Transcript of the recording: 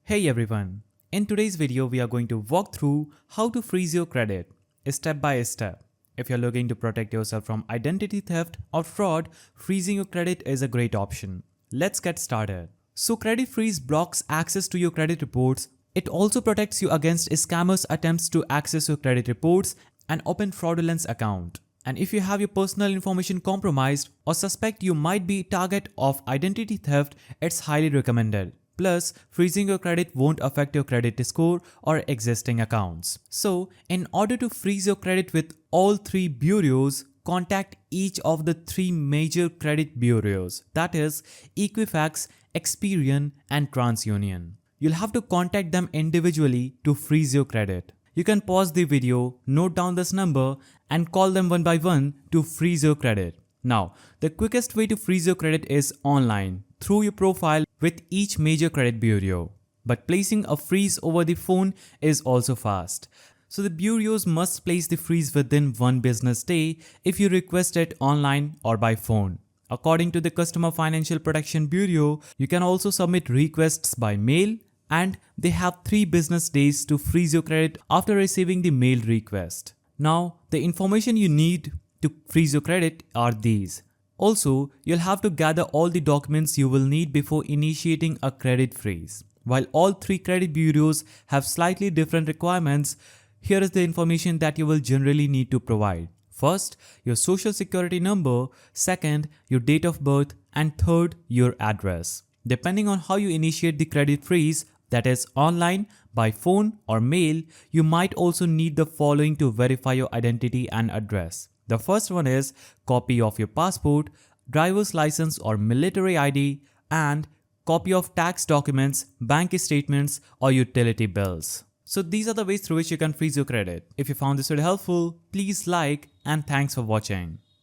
Hey everyone, in today's video we are going to walk through how to freeze your credit step by step. If you're looking to protect yourself from identity theft or fraud, freezing your credit is a great option. Let's get started. So credit freeze blocks access to your credit reports. It also protects you against scammers' attempts to access your credit reports and open fraudulent account. And if you have your personal information compromised or suspect you might be target of identity theft, it's highly recommended. Plus, freezing your credit won't affect your credit score or existing accounts. So, in order to freeze your credit with all three bureaus, contact each of the three major credit bureaus, that is Equifax, Experian and TransUnion. You'll have to contact them individually to freeze your credit. You can pause the video, note down this number and call them one by one to freeze your credit. Now, the quickest way to freeze your credit is online, through your profile with each major credit bureau. But placing a freeze over the phone is also fast. So the bureaus must place the freeze within 1 business day if you request it online or by phone. According to the Customer Financial Protection Bureau, you can also submit requests by mail and they have 3 business days to freeze your credit after receiving the mail request. Now, the information you need to freeze your credit are these. Also, you'll have to gather all the documents you will need before initiating a credit freeze. While all 3 credit bureaus have slightly different requirements, here is the information that you will generally need to provide. First, your social security number, second, your date of birth, and third, your address. Depending on how you initiate the credit freeze, that is online, by phone or mail, you might also need the following to verify your identity and address. The first one is copy of your passport, driver's license or military ID, and copy of tax documents, bank statements or utility bills. So these are the ways through which you can freeze your credit. If you found this video helpful, please like and thanks for watching.